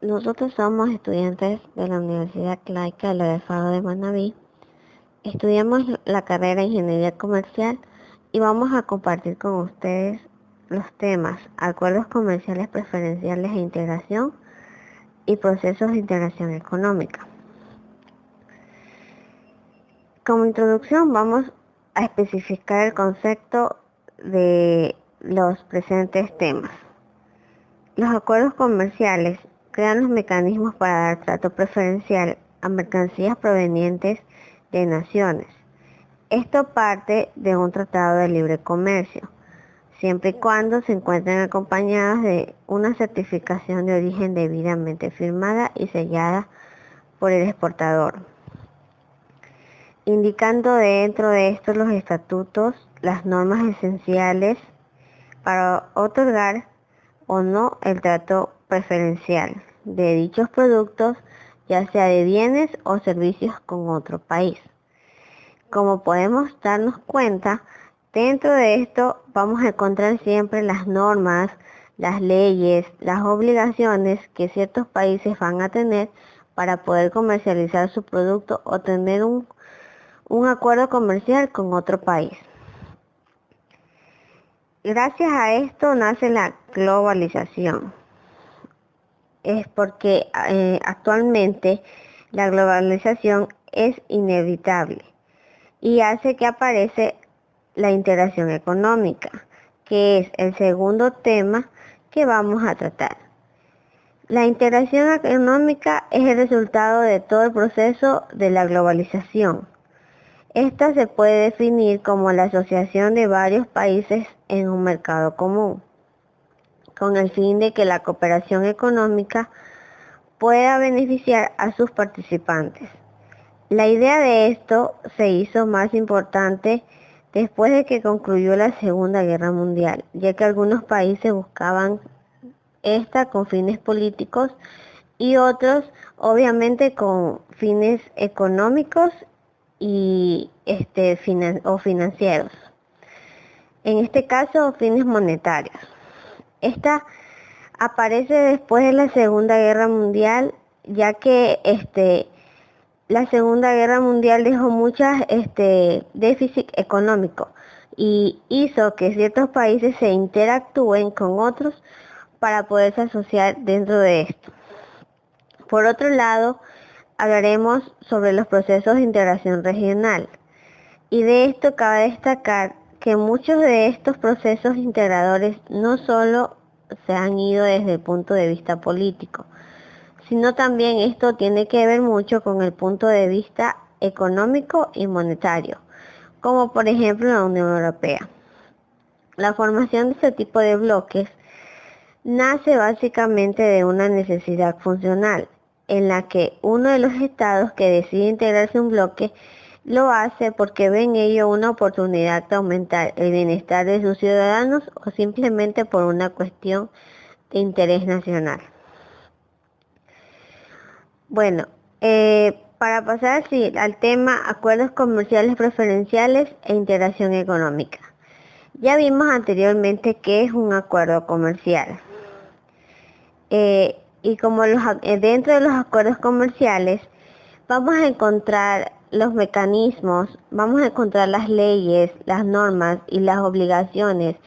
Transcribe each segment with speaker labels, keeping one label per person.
Speaker 1: Nosotros somos estudiantes de la Universidad Laica del Faro de Manabí. Estudiamos la carrera de Ingeniería Comercial y vamos a compartir con ustedes los temas acuerdos comerciales preferenciales e integración y procesos de integración económica. Como introducción vamos a especificar el concepto de los presentes temas. Los acuerdos comerciales crean los mecanismos para dar trato preferencial a mercancías provenientes de naciones. Esto parte de un tratado de libre comercio, siempre y cuando se encuentren acompañados de una certificación de origen debidamente firmada y sellada por el exportador, indicando dentro de esto los estatutos, las normas esenciales para otorgar o no el trato preferencial de dichos productos, ya sea de bienes o servicios con otro país. Como podemos darnos cuenta, dentro de esto vamos a encontrar siempre las normas, las leyes, las obligaciones que ciertos países van a tener para poder comercializar su producto o tener un acuerdo comercial con otro país. Gracias a esto nace la globalización. Es porque actualmente la globalización es inevitable y hace que aparece la integración económica, que es el segundo tema que vamos a tratar. La integración económica es el resultado de todo el proceso de la globalización. Esta se puede definir como la asociación de varios países en un mercado común, con el fin de que la cooperación económica pueda beneficiar a sus participantes. La idea de esto se hizo más importante después de que concluyó la Segunda Guerra Mundial, ya que algunos países buscaban esta con fines políticos y otros obviamente con fines económicos y financieros. En este caso, fines monetarios. Esta aparece después de la Segunda Guerra Mundial, ya que la Segunda Guerra Mundial dejó muchas déficit económico y hizo que ciertos países se interactúen con otros para poderse asociar dentro de esto. Por otro lado, hablaremos sobre los procesos de integración regional. Y de esto cabe destacar que muchos de estos procesos integradores no solo se han ido desde el punto de vista político, sino también esto tiene que ver mucho con el punto de vista económico y monetario, como por ejemplo la Unión Europea. La formación de este tipo de bloques nace básicamente de una necesidad funcional, en la que uno de los estados que decide integrarse a un bloque lo hace porque ve en ello una oportunidad de aumentar el bienestar de sus ciudadanos o simplemente por una cuestión de interés nacional. Bueno, para pasar al tema acuerdos comerciales preferenciales e integración económica. Ya vimos anteriormente qué es un acuerdo comercial. Y como dentro de los acuerdos comerciales vamos a encontrar los mecanismos, vamos a encontrar las leyes, las normas y las obligaciones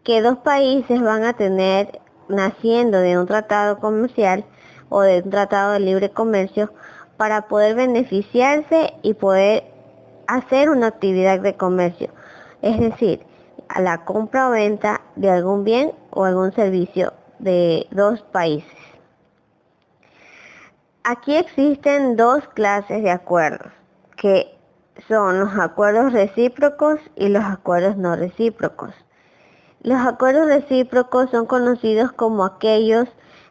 Speaker 1: que dos países van a tener naciendo de un tratado comercial o de un tratado de libre comercio para poder beneficiarse y poder hacer una actividad de comercio, es decir, a la compra o venta de algún bien o algún servicio de dos países. Aquí existen dos clases de acuerdos, que son los acuerdos recíprocos y los acuerdos no recíprocos. Los acuerdos recíprocos son conocidos como aquellos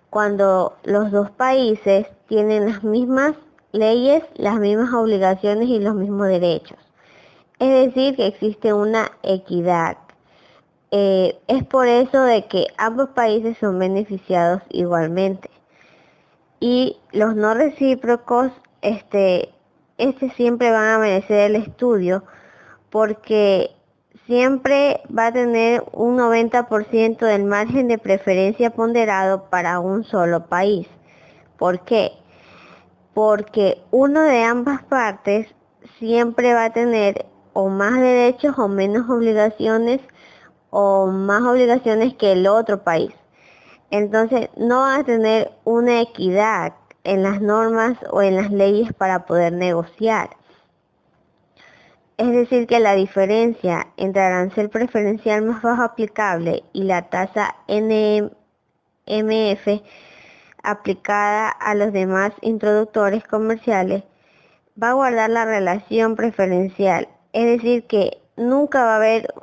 Speaker 1: cuando los dos países tienen las mismas leyes, las mismas obligaciones y los mismos derechos. Es decir, que existe una equidad. Es por eso de que ambos países son beneficiados igualmente. Y los no recíprocos, siempre van a merecer el estudio porque siempre va a tener un 90% del margen de preferencia ponderado para un solo país. ¿Por qué? Porque uno de ambas partes siempre va a tener o más derechos o menos obligaciones o más obligaciones que el otro país. Entonces no va a tener una equidad en las normas o en las leyes para poder negociar. Es decir, que la diferencia entre arancel preferencial más bajo aplicable y la tasa NMF aplicada a los demás introductores comerciales va a guardar la relación preferencial. Es decir, que nunca va a haber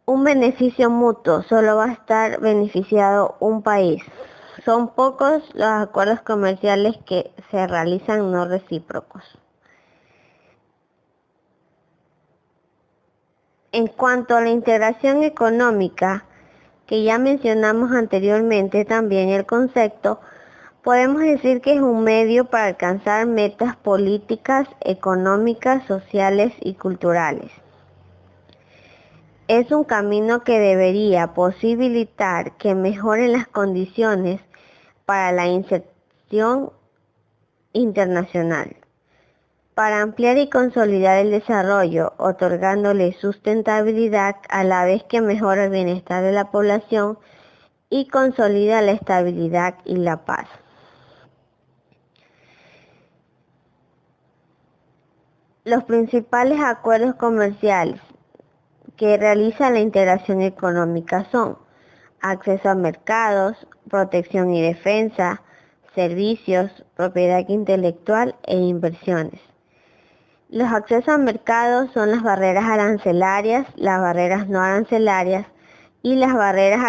Speaker 1: un beneficio mutuo, solo va a estar beneficiado un país. Son pocos los acuerdos comerciales que se realizan no recíprocos. En cuanto a la integración económica, que ya mencionamos anteriormente también el concepto, podemos decir que es un medio para alcanzar metas políticas, económicas, sociales y culturales. Es un camino que debería posibilitar que mejoren las condiciones para la inserción internacional, para ampliar y consolidar el desarrollo, otorgándole sustentabilidad a la vez que mejora el bienestar de la población y consolida la estabilidad y la paz. Los principales acuerdos comerciales que realiza la integración económica son acceso a mercados, protección y defensa, servicios, propiedad intelectual e inversiones. Los accesos a mercados son las barreras arancelarias, las barreras no arancelarias y las barreras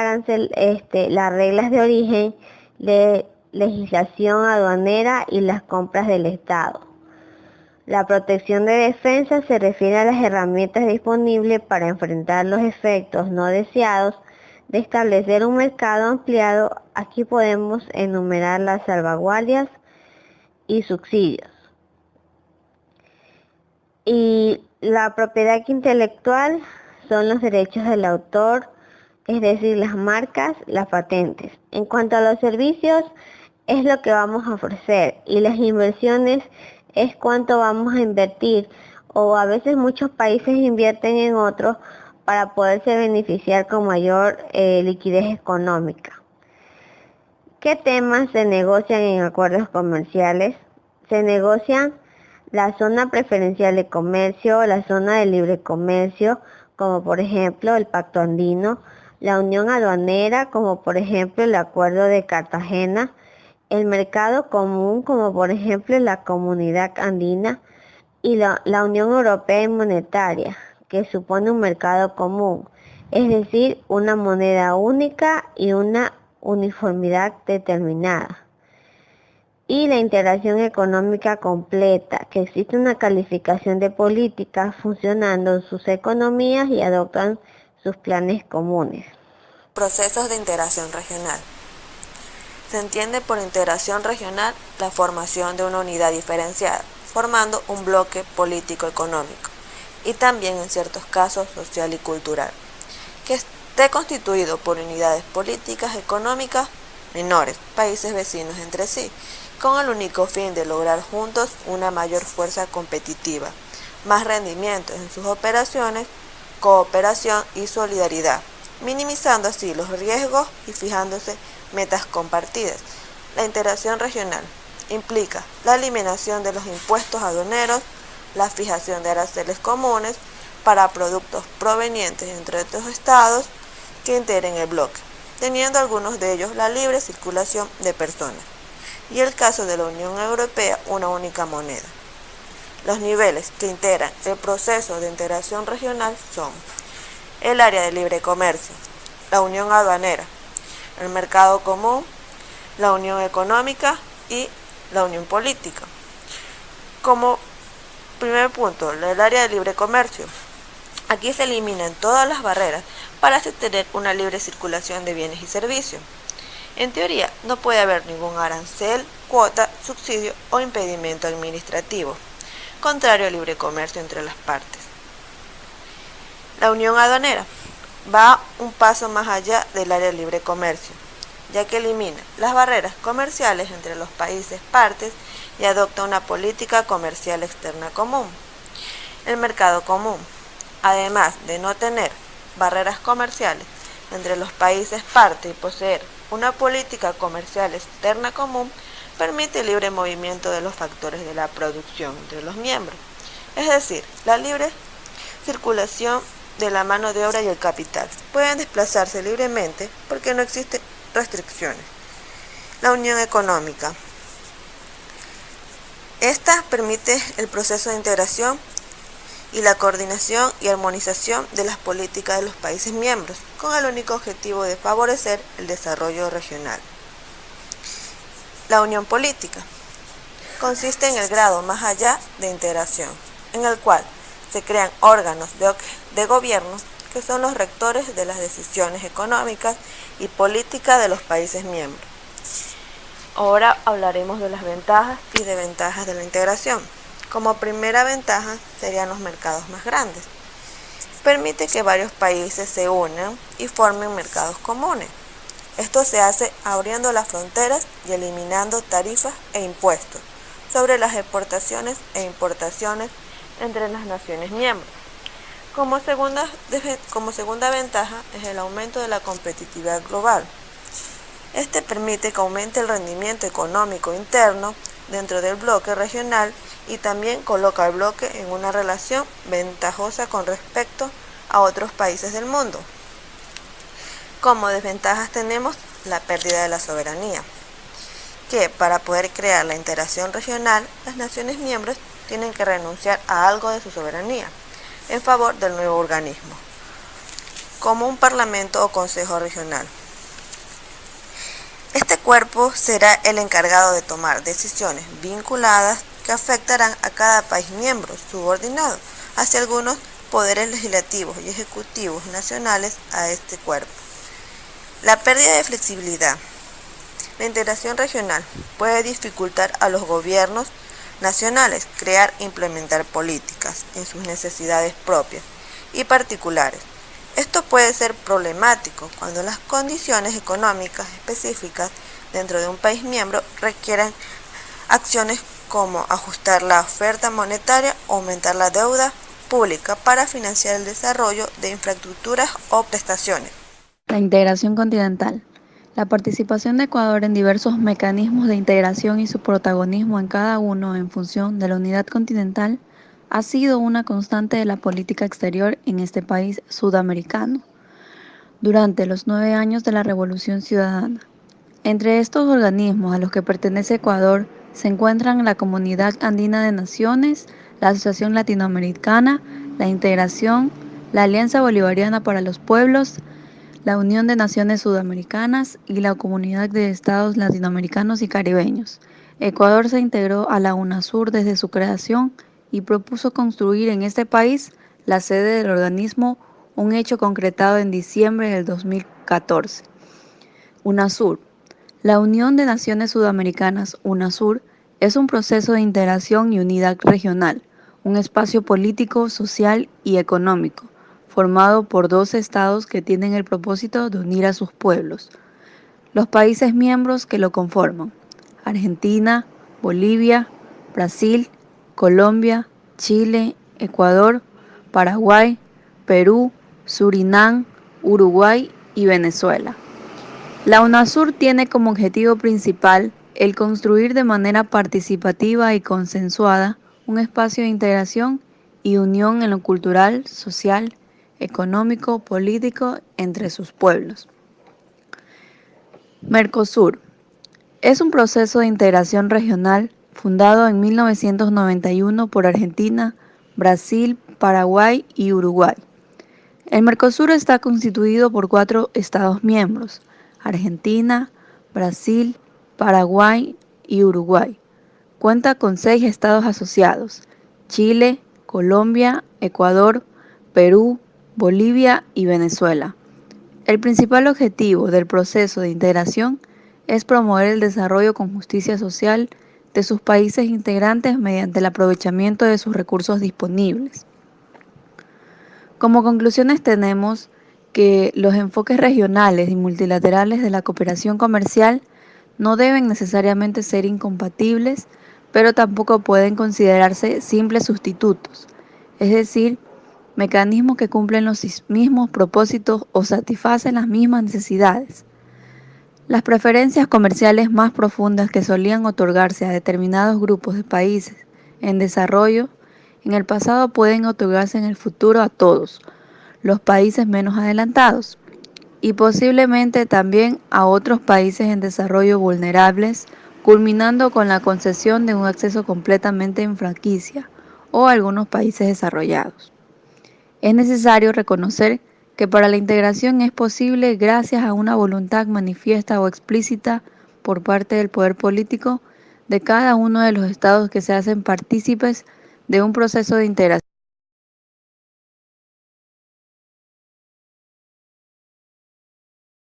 Speaker 1: las reglas de origen, de legislación aduanera y las compras del Estado. La protección de defensa se refiere a las herramientas disponibles para enfrentar los efectos no deseados de establecer un mercado ampliado. Aquí podemos enumerar las salvaguardias y subsidios. Y la propiedad intelectual son los derechos del autor, es decir, las marcas, las patentes. En cuanto a los servicios, es lo que vamos a ofrecer, y las inversiones es cuánto vamos a invertir, o a veces muchos países invierten en otros para poderse beneficiar con mayor liquidez económica. ¿Qué temas se negocian en acuerdos comerciales? Se negocian la zona preferencial de comercio, la zona de libre comercio, como por ejemplo el Pacto Andino, la unión aduanera, como por ejemplo el Acuerdo de Cartagena, el mercado común, como por ejemplo la Comunidad Andina, y la Unión Europea Monetaria, que supone un mercado común, es decir, una moneda única y una uniformidad determinada. Y la integración económica completa, que existe una calificación de políticas funcionando en sus economías y adoptan sus planes comunes.
Speaker 2: Procesos de integración regional. Se entiende por integración regional la formación de una unidad diferenciada, formando un bloque político-económico, y también en ciertos casos social y cultural, que esté constituido por unidades políticas económicas menores, países vecinos entre sí, con el único fin de lograr juntos una mayor fuerza competitiva, más rendimientos en sus operaciones, cooperación y solidaridad, minimizando así los riesgos y fijándose metas compartidas. La integración regional implica la eliminación de los impuestos aduaneros, la fijación de aranceles comunes para productos provenientes entre otros estados que integren el bloque, teniendo algunos de ellos la libre circulación de personas, y el caso de la Unión Europea, una única moneda. Los niveles que integran el proceso de integración regional son el área de libre comercio, la unión aduanera, el mercado común, la unión económica y la unión política. Como primer punto, el área de libre comercio. Aquí se eliminan todas las barreras para así tener una libre circulación de bienes y servicios. En teoría, no puede haber ningún arancel, cuota, subsidio o impedimento administrativo, contrario al libre comercio entre las partes. La unión aduanera va un paso más allá del área de libre comercio. ya que elimina las barreras comerciales entre los países partes y adopta una política comercial externa común. El mercado común, además de no tener barreras comerciales entre los países parte y poseer una política comercial externa común, permite el libre movimiento de los factores de la producción entre los miembros, es decir, la libre circulación de la mano de obra y el capital. Pueden desplazarse libremente porque no existen restricciones. La unión económica. Esta permite el proceso de integración y la coordinación y armonización de las políticas de los países miembros, con el único objetivo de favorecer el desarrollo regional. La unión política consiste en el grado más allá de integración, en el cual se crean órganos de gobierno que son los rectores de las decisiones económicas y políticas de los países miembros. Ahora hablaremos de las ventajas y desventajas de la integración. Como primera ventaja serían los mercados más grandes. Permite que varios países se unan y formen mercados comunes. Esto se hace abriendo las fronteras y eliminando tarifas e impuestos sobre las exportaciones e importaciones entre las naciones miembros. Como segunda ventaja es el aumento de la competitividad global. Este permite que aumente el rendimiento económico interno dentro del bloque regional y también coloca al bloque en una relación ventajosa con respecto a otros países del mundo. Como desventajas tenemos la pérdida de la soberanía, que para poder crear la integración regional, las naciones miembros tienen que renunciar a algo de su soberanía en favor del nuevo organismo, como un parlamento o consejo regional. Este cuerpo será el encargado de tomar decisiones vinculadas que afectarán a cada país miembro subordinado hacia algunos poderes legislativos y ejecutivos nacionales a este cuerpo. La pérdida de flexibilidad. La integración regional puede dificultar a los gobiernos nacionales crear e implementar políticas en sus necesidades propias y particulares. Esto puede ser problemático cuando las condiciones económicas específicas dentro de un país miembro requieran acciones como ajustar la oferta monetaria o aumentar la deuda pública para financiar el desarrollo de infraestructuras o prestaciones.
Speaker 3: La integración continental. La participación de Ecuador en diversos mecanismos de integración y su protagonismo en cada uno en función de la unidad continental ha sido una constante de la política exterior en este país sudamericano durante los 9 años de la Revolución Ciudadana. Entre estos organismos a los que pertenece Ecuador se encuentran la Comunidad Andina de Naciones, la Asociación Latinoamericana, la Integración, la Alianza Bolivariana para los Pueblos, la Unión de Naciones Sudamericanas y la Comunidad de Estados Latinoamericanos y Caribeños. Ecuador se integró a la UNASUR desde su creación y propuso construir en este país la sede del organismo, un hecho concretado en diciembre del 2014. UNASUR. La Unión de Naciones Sudamericanas, UNASUR, es un proceso de integración y unidad regional, un espacio político, social y económico, formado por 12 estados que tienen el propósito de unir a sus pueblos. Los países miembros que lo conforman: Argentina, Bolivia, Brasil, Colombia, Chile, Ecuador, Paraguay, Perú, Surinam, Uruguay y Venezuela. La UNASUR tiene como objetivo principal el construir de manera participativa y consensuada un espacio de integración y unión en lo cultural, social, económico, político entre sus pueblos. Mercosur es un proceso de integración regional fundado en 1991 por Argentina, Brasil, Paraguay y Uruguay. El Mercosur está constituido por 4 estados miembros: Argentina, Brasil, Paraguay y Uruguay. Cuenta con 6 estados asociados: Chile, Colombia, Ecuador, Perú, Bolivia y Venezuela. El principal objetivo del proceso de integración es promover el desarrollo con justicia social de sus países integrantes mediante el aprovechamiento de sus recursos disponibles. Como conclusiones tenemos que los enfoques regionales y multilaterales de la cooperación comercial no deben necesariamente ser incompatibles, pero tampoco pueden considerarse simples sustitutos, es decir, mecanismos que cumplen los mismos propósitos o satisfacen las mismas necesidades. Las preferencias comerciales más profundas que solían otorgarse a determinados grupos de países en desarrollo en el pasado pueden otorgarse en el futuro a todos los países menos adelantados y posiblemente también a otros países en desarrollo vulnerables, culminando con la concesión de un acceso completamente en franquicia o a algunos países desarrollados. Es necesario reconocer que para la integración es posible gracias a una voluntad manifiesta o explícita por parte del poder político de cada uno de los estados que se hacen partícipes de un proceso de integración.